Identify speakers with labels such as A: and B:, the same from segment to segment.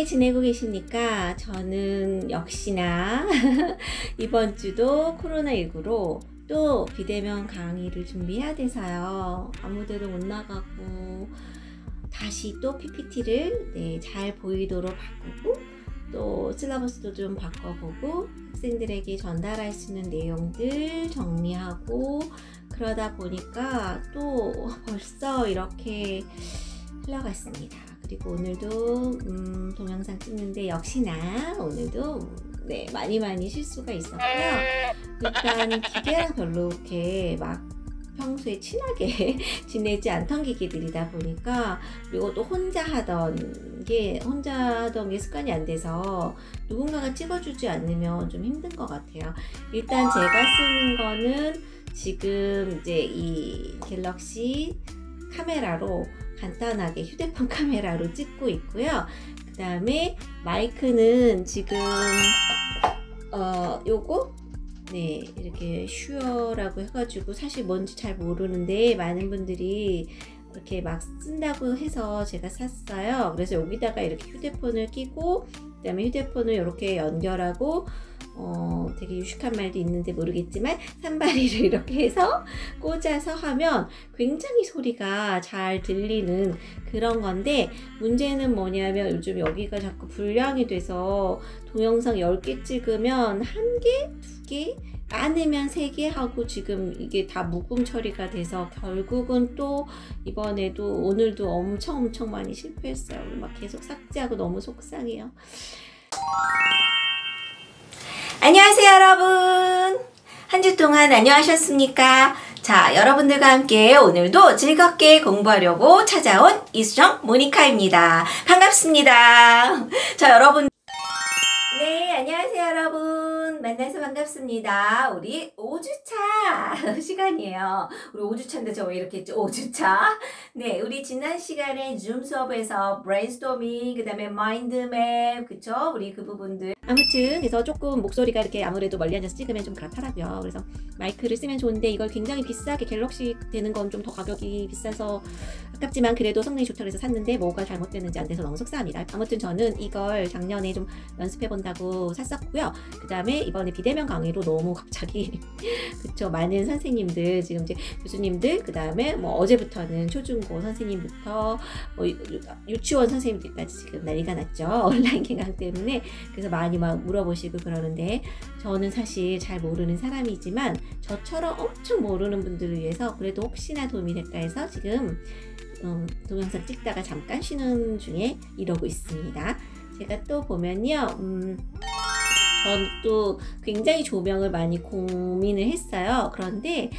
A: 지내고 계십니까? 저는 역시나 이번 주도 코로나19로 또 비대면 강의를 준비해야 돼서요. 아무데도 못 나가고 다시 또 PPT를 잘 보이도록 바꾸고 또 실러버스도 좀 바꿔보고 학생들에게 전달할 수 있는 내용들 정리하고 그러다 보니까 또 벌써 이렇게 흘러갔습니다. 그리고 오늘도 동영상 찍는데 역시나 오늘도 많이 실수가 있었고요. 일단 기계랑 별로 이렇게 막 평소에 친하게 지내지 않던 기기들이다 보니까, 그리고 또 혼자 하던 게 습관이 안 돼서 누군가가 찍어주지 않으면 좀 힘든 것 같아요. 일단 제가 쓰는 거는 지금 이제 이 갤럭시 카메라로 간단하게 휴대폰 카메라로 찍고 있고요. 그 다음에 마이크는 지금 요거 이렇게 슈어라고 해가지고 사실 뭔지 잘 모르는데 많은 분들이 이렇게 막 쓴다고 해서 제가 샀어요. 그래서 여기다가 이렇게 휴대폰을 끼고 그 다음에 휴대폰을 이렇게 연결하고 되게 유식한 말도 있는데 모르겠지만 산발이를 이렇게 해서 꽂아서 하면 굉장히 소리가 잘 들리는 그런 건데, 문제는 뭐냐면 요즘 여기가 자꾸 불량이 돼서 동영상 10개 찍으면 1개, 2개, 많으면 3개 하고 지금 이게 다 묵음 처리가 돼서 결국은 또 이번에도 오늘도 엄청 많이 실패했어요. 막 계속 삭제하고 너무 속상해요. 안녕하세요 여러분, 한 주 동안 안녕하셨습니까? 자, 여러분들과 함께 오늘도 즐겁게 공부하려고 찾아온 이수정 모니카입니다. 반갑습니다. 자, 여러분, 안녕하세요 여러분, 만나서 반갑습니다. 우리 5주차 시간이에요. 우리 5주차인데 저 왜 이렇게 했죠? 5주차. 우리 지난 시간에 줌 수업에서 브레인스토밍, 그 다음에 마인드맵, 그쵸? 우리 그 부분들. 아무튼 그래서 조금 목소리가 이렇게 아무래도 멀리 앉아서 찍으면 좀 그렇더라고요. 그래서 마이크를 쓰면 좋은데 이걸 굉장히 비싸게, 갤럭시 되는 건 좀 더 가격이 비싸서 아깝지만 그래도 성능이 좋다고 해서 샀는데 뭐가 잘못됐는지 안 돼서 너무 속상합니다. 아무튼 저는 이걸 작년에 좀 연습해 본다고 샀었고요. 그 다음에 이번에 비대면 강의로 너무 갑자기 그쵸, 많은 선생님들, 지금 이제 교수님들, 그 다음에 뭐 어제부터는 초중고 선생님부터 뭐 유치원 선생님들까지 지금 난리가 났죠. 온라인 개강 때문에. 그래서 많이 막 물어보시고 그러는데, 저는 사실 잘 모르는 사람이지만 저처럼 엄청 모르는 분들을 위해서 그래도 혹시나 도움이 될까 해서 지금 동영상 찍다가 잠깐 쉬는 중에 이러고 있습니다. 제가 또 보면요, 전 또 굉장히 조명을 많이 고민을 했어요. 그런데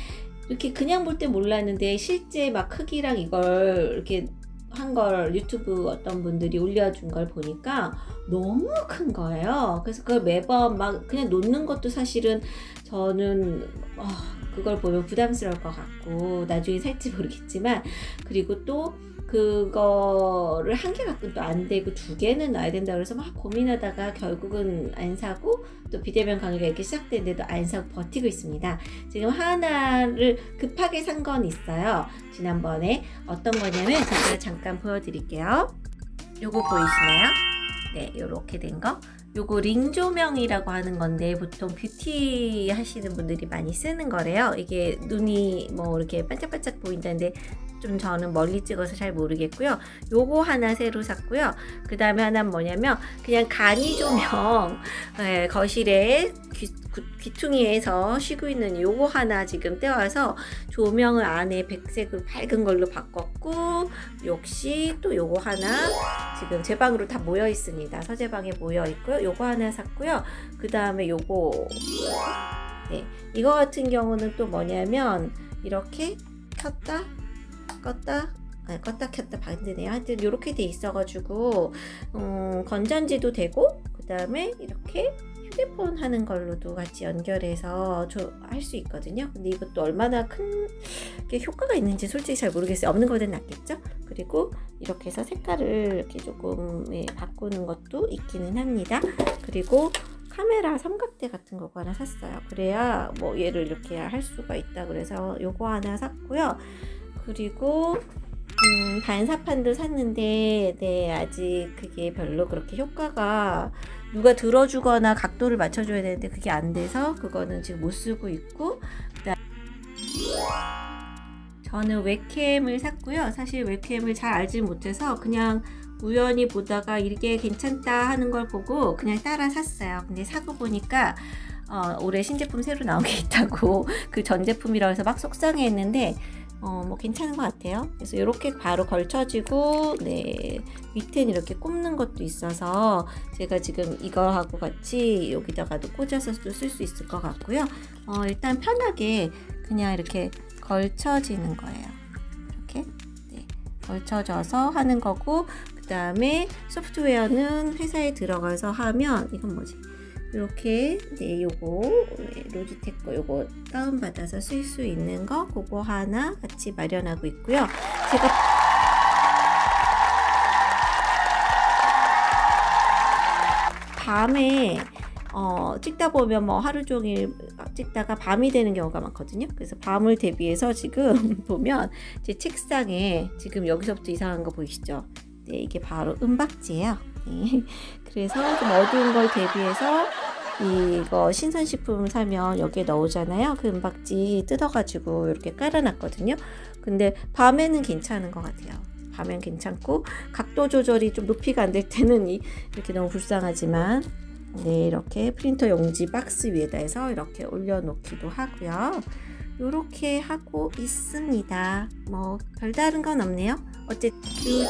A: 이렇게 그냥 볼 때 몰랐는데 실제 막 크기랑 이걸 이렇게 한 걸 유튜브 어떤 분들이 올려준 걸 보니까 너무 큰 거예요. 그래서 그걸 매번 막 그냥 놓는 것도 사실은 저는 그걸 보면 부담스러울 것 같고 나중에 살지 모르겠지만, 그리고 또 그거를 한 개 갖고는 또 안 되고 2개는 놔야 된다 그래서 막 고민하다가 결국은 안 사고, 또 비대면 강의가 이렇게 시작됐는데도 안 사고 버티고 있습니다. 지금 하나를 급하게 산 건 있어요. 지난번에 어떤 거냐면 제가 잠깐 보여드릴게요. 요거 보이시나요? 요렇게 된 거. 요거 링 조명이라고 하는 건데 보통 뷰티 하시는 분들이 많이 쓰는 거래요. 이게 눈이 뭐 이렇게 반짝반짝 보인다는데 좀 저는 멀리 찍어서 잘 모르겠고요. 요거 하나 새로 샀고요. 그 다음에 하나는 뭐냐면 그냥 간이 조명, 거실에 귀퉁이에서 쉬고 있는 요거 하나 지금 떼와서 조명을 안에 백색으로 밝은 걸로 바꿨고, 역시 또 요거 하나 지금 제 방으로 다 모여 있습니다. 서재방에 모여 있고요. 요거 하나 샀고요. 그 다음에 요거 이거 같은 경우는 또 뭐냐면 이렇게 켰다 껐다 켰다 반대네요. 하여튼 이렇게 돼 있어가지고 건전지도 되고, 그 다음에 이렇게 휴대폰 하는 걸로도 같이 연결해서 할 수 있거든요. 근데 이것도 얼마나 큰 게 효과가 있는지 솔직히 잘 모르겠어요. 없는 거보단 낫겠죠? 그리고 이렇게 해서 색깔을 이렇게 조금 바꾸는 것도 있기는 합니다. 그리고 카메라 삼각대 같은 거 하나 샀어요. 그래야 뭐 얘를 이렇게 할 수가 있다 그래서 요거 하나 샀고요. 그리고 반사판도 샀는데 네 아직 그게 별로 그렇게 효과가 누가 들어주거나 각도를 맞춰줘야 되는데 그게 안 돼서 그거는 지금 못 쓰고 있고, 저는 웹캠을 샀고요. 사실 웹캠을 잘 알지 못해서 그냥 우연히 보다가 이게 괜찮다 하는 걸 보고 그냥 따라 샀어요. 근데 사고 보니까 올해 신제품 새로 나온 게 있다고 그 전 제품이라고 해서 막 속상해 했는데 뭐 괜찮은 것 같아요. 그래서 이렇게 바로 걸쳐지고, 네, 밑에는 이렇게 꼽는 것도 있어서 제가 지금 이거하고 같이 여기다가도 꽂아서도 쓸 수 있을 것 같고요. 일단 편하게 그냥 이렇게 걸쳐지는 거예요. 이렇게 네, 걸쳐져서 하는 거고, 그 다음에 소프트웨어는 회사에 들어가서 하면 이건 뭐지? 이렇게 네 요거 로지텍 거 요거 다운받아서 쓸 수 있는 거 그거 하나 같이 마련하고 있고요. 제가 밤에 찍다 보면 뭐 하루 종일 찍다가 밤이 되는 경우가 많거든요. 그래서 밤을 대비해서 지금 보면 제 책상에 지금 여기서부터 이상한 거 보이시죠? 네, 이게 바로 은박지예요. 네. 그래서 좀 어두운 걸 대비해서 이거 신선식품 사면 여기에 넣으잖아요. 그 은박지 뜯어가지고 이렇게 깔아놨거든요. 근데 밤에는 괜찮은 것 같아요. 밤엔 괜찮고, 각도 조절이 좀 높이가 안 될 때는 이렇게 너무 불쌍하지만, 네, 이렇게 프린터 용지 박스 위에다 해서 이렇게 올려놓기도 하고요. 이렇게 하고 있습니다. 뭐 별다른 건 없네요. 어쨌든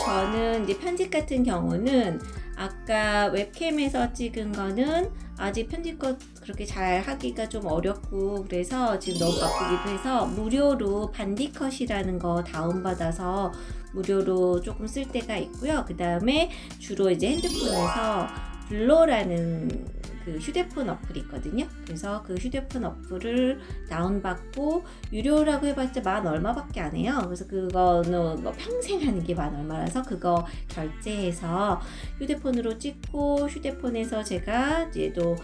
A: 저는 이제 편집 같은 경우는 아까 웹캠에서 찍은 거는 아직 편집것 그렇게 잘 하기가 좀 어렵고, 그래서 지금 너무 바쁘기도 해서 무료로 반디컷이라는 거 다운받아서 무료로 조금 쓸 때가 있고요. 그 다음에 주로 이제 핸드폰에서 블러라는 그 휴대폰 어플이 있거든요. 그래서 그 휴대폰 어플을 다운받고 유료라고 해봤자 만 얼마밖에 안 해요. 그래서 그거는 뭐 평생 하는 게 만 얼마라서 그거 결제해서 휴대폰으로 찍고, 휴대폰에서 제가 이제 또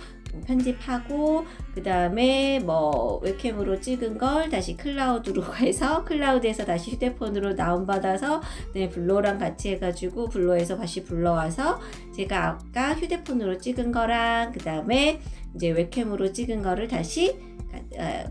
A: 편집하고, 그 다음에 뭐 웹캠으로 찍은 걸 다시 클라우드로 해서 클라우드에서 다시 휴대폰으로 다운받아서 네, 블러랑 같이 해가지고 블러에서 다시 불러와서 제가 아까 휴대폰으로 찍은 거랑 그 다음에 이제 웹캠으로 찍은 거를 다시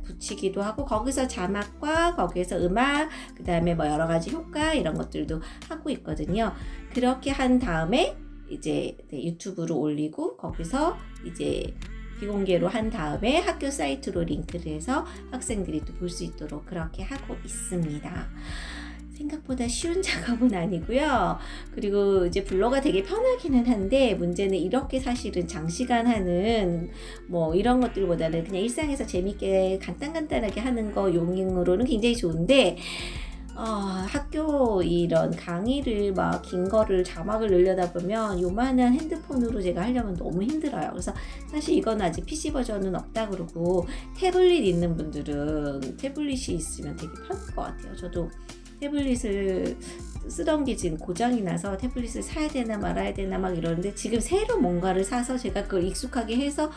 A: 붙이기도 하고, 거기서 자막과 거기에서 음악, 그 다음에 뭐 여러 가지 효과 이런 것들도 하고 있거든요. 그렇게 한 다음에 이제 네, 유튜브로 올리고, 거기서 이제 비공개로 한 다음에 학교 사이트로 링크를 해서 학생들이 또 볼 수 있도록 그렇게 하고 있습니다. 생각보다 쉬운 작업은 아니고요. 그리고 이제 블로그가 되게 편하기는 한데, 문제는 이렇게 사실은 장시간 하는 뭐 이런 것들보다는 그냥 일상에서 재밌게 간단하게 하는 거 용으로는 굉장히 좋은데, 학교 이런 강의를 막 긴 거를 자막을 넣으려다 보면 요만한 핸드폰으로 제가 하려면 너무 힘들어요. 그래서 사실 이건 아직 PC 버전은 없다 그러고, 태블릿 있는 분들은 태블릿이 있으면 되게 편할 것 같아요. 저도 태블릿을 쓰던 게 지금 고장이 나서 태블릿을 사야 되나 말아야 되나 막 이러는데, 지금 새로 뭔가를 사서 제가 그걸 익숙하게 해서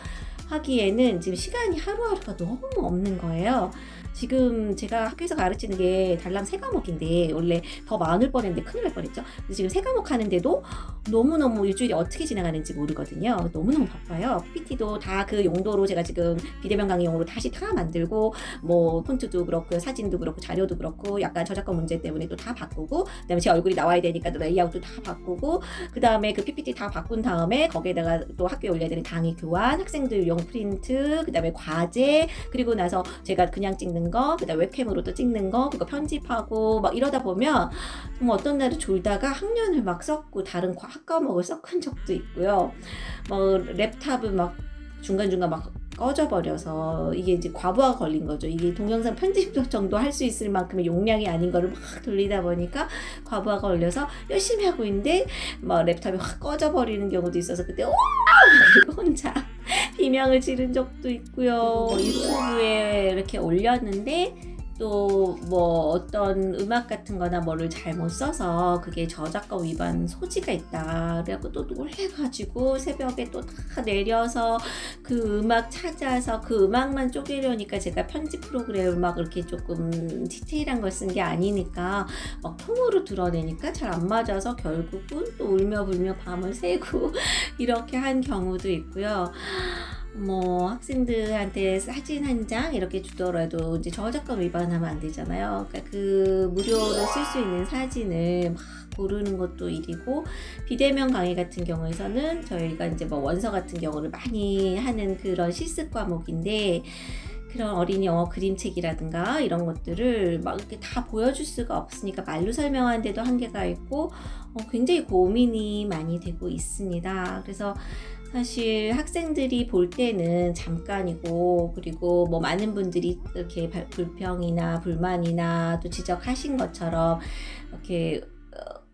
A: 하기에는 지금 시간이 하루하루가 너무 없는 거예요. 지금 제가 학교에서 가르치는 게 달랑 3과목인데 원래 더 많을 뻔했는데 큰일 날 뻔했죠. 지금 3과목 하는데도 너무너무 일주일이 어떻게 지나가는지 모르거든요. 너무너무 바빠요. PPT도 다 그 용도로 제가 지금 비대면 강의용으로 다시 다 만들고, 뭐 폰트도 그렇고 사진도 그렇고 자료도 그렇고 약간 저작권 문제 때문에 또 다 바꾸고, 그 다음에 제 얼굴이 나와야 되니까 또 레이아웃도 다 바꾸고, 그 다음에 그 PPT 다 바꾼 다음에 거기에다가 또 학교에 올려야 되는 강의 교환, 학생들용 프린트, 그 다음에 과제, 그리고 나서 제가 그냥 찍는 거, 그 다음에 웹캠으로 또 찍는 거, 그거 편집하고 막 이러다 보면 정말 어떤 날은 졸다가 학년을 막 썼고 다른 학과목을 섞은 적도 있고요. 뭐 랩탑은 막 중간중간 막 꺼져버려서 이게 이제 과부하가 걸린 거죠. 이게 동영상 편집 정도 할 수 있을 만큼의 용량이 아닌 거를 막 돌리다 보니까 과부하가 걸려서 열심히 하고 있는데 막 랩탑이 확 꺼져버리는 경우도 있어서 그때 오! 그리고 혼자 비명을 지른 적도 있고요. 뭐 유튜브에 이렇게 올렸는데 또 뭐 어떤 음악 같은 거나 뭐를 잘못 써서 그게 저작권 위반 소지가 있다. 그래갖고 또 놀래가지고 새벽에 또 다 내려서 그 음악 찾아서 그 음악만 쪼개려니까 제가 편집 프로그램을 막 이렇게 조금 디테일한 걸 쓴 게 아니니까 막 통으로 드러내니까 잘 안 맞아서 결국은 또 울며 불며 밤을 새고 이렇게 한 경우도 있고요. 뭐 학생들한테 사진 한 장 이렇게 주더라도 이제 저작권 위반하면 안 되잖아요. 그러니까 그 무료로 쓸 수 있는 사진을 막 고르는 것도 일이고, 비대면 강의 같은 경우에서는 저희가 이제 뭐 원서 같은 경우를 많이 하는 그런 실습 과목인데, 그런 어린이 영어 그림책이라든가 이런 것들을 막 이렇게 다 보여줄 수가 없으니까 말로 설명하는데도 한계가 있고 굉장히 고민이 많이 되고 있습니다. 그래서 사실 학생들이 볼 때는 잠깐이고, 그리고 뭐 많은 분들이 이렇게 불평이나 불만이나 또 지적하신 것처럼 이렇게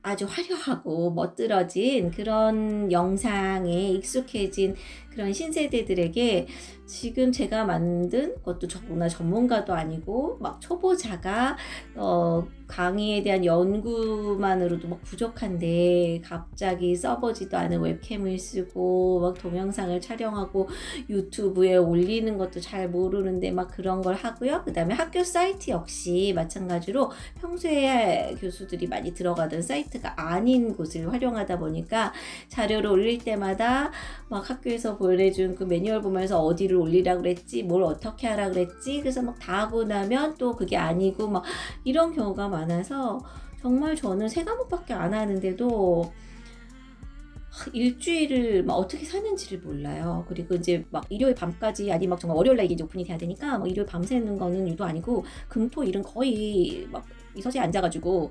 A: 아주 화려하고 멋들어진 그런 영상에 익숙해진 그런 신세대들에게 지금 제가 만든 것도 저보다 전문가도 아니고 막 초보자가 강의에 대한 연구만으로도 막 부족한데 갑자기 써보지도 않은 웹캠을 쓰고 막 동영상을 촬영하고 유튜브에 올리는 것도 잘 모르는데 막 그런 걸 하고요. 그 다음에 학교 사이트 역시 마찬가지로 평소에 교수들이 많이 들어가던 사이트가 아닌 곳을 활용하다 보니까 자료를 올릴 때마다 막 학교에서 보내준 그 매뉴얼 보면서 어디를 올리라 그랬지, 뭘 어떻게 하라 그랬지, 그래서 막 다 하고 나면 또 그게 아니고 막 이런 경우가 많아서 정말 저는 3과목밖에 안 하는데도 일주일을 막 어떻게 사는지를 몰라요. 그리고 이제 막 일요일 밤까지, 아니 막 정말 월요일날 이게 이제 오픈이 돼야 되니까 막 일요일 밤새는 거는 유도 아니고 금토일은 거의 막 이 서재에 앉아가지고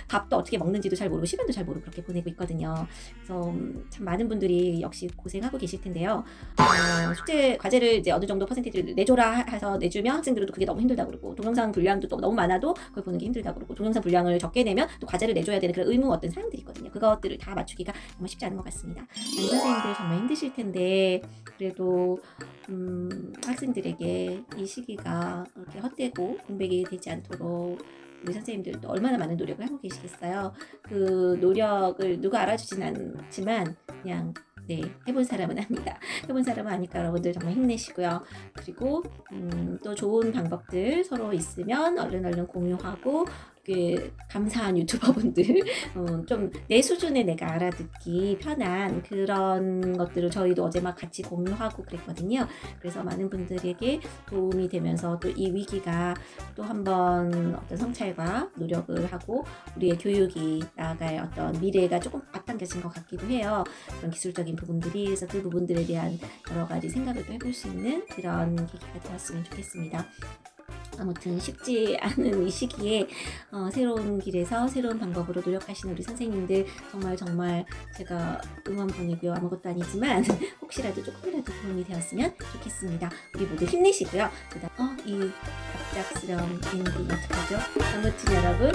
A: 밥도 어떻게 먹는지도 잘 모르고 시간도 잘 모르고 그렇게 보내고 있거든요. 그래서 참 많은 분들이 역시 고생하고 계실 텐데요. 숙제 과제를 이제 어느 정도 퍼센티지를 내줘라 해서 내주면 학생들도 그게 너무 힘들다고 그러고, 동영상 분량도 또 너무 많아도 그걸 보는 게 힘들다고 그러고, 동영상 분량을 적게 내면 또 과제를 내줘야 되는 그런 의무 어떤 사항들이 있거든요. 그것들을 다 맞추기가 정말 쉽지 않은 것 같습니다. 많은 선생님들 정말 힘드실 텐데 그래도 학생들에게 이 시기가 그렇게 헛되고 공백이 되지 않도록 우리 선생님들도 얼마나 많은 노력을 하고 계시겠어요. 그 노력을 누가 알아주진 않지만 그냥 해본 사람은 압니다. 해본 사람은 아니까 여러분들 정말 힘내시고요. 그리고 또 좋은 방법들 서로 있으면 얼른 공유하고, 감사한 유튜버분들 좀 내 수준에 내가 알아듣기 편한 그런 것들을 저희도 어제 막 같이 공유하고 그랬거든요. 그래서 많은 분들에게 도움이 되면서 또 이 위기가 또 한번 어떤 성찰과 노력을 하고 우리의 교육이 나아갈 어떤 미래가 조금 앞당겨진 것 같기도 해요. 그런 기술적인 부분들이. 그래서 그 부분들에 대한 여러 가지 생각을 또 해볼 수 있는 그런 계기가 되었으면 좋겠습니다. 아무튼 쉽지 않은 이 시기에 새로운 길에서 새로운 방법으로 노력하시는 우리 선생님들 정말 제가 응원 보내고요. 아무것도 아니지만 혹시라도 조금이라도 도움이 되었으면 좋겠습니다. 우리 모두 힘내시고요. 그다음 이 갑작스러운 엔딩 어떡하죠? 아무튼 여러분,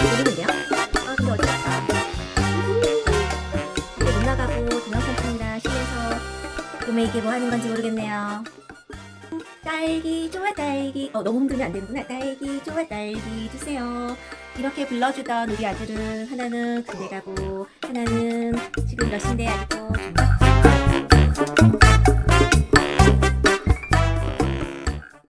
A: 모르는데요? 근데 어디 갔다? 이제 못 나가고 동영상 탑니다. 실내에서. 꿈에 이게 뭐 하는 건지 모르겠네요. 딸기 좋아 딸기. 너무 흔들면 안 되는구나. 딸기 좋아 딸기 주세요. 이렇게 불러주던 우리 아들은 하나는 군대 가고 하나는 지금 몇 시인데 아직도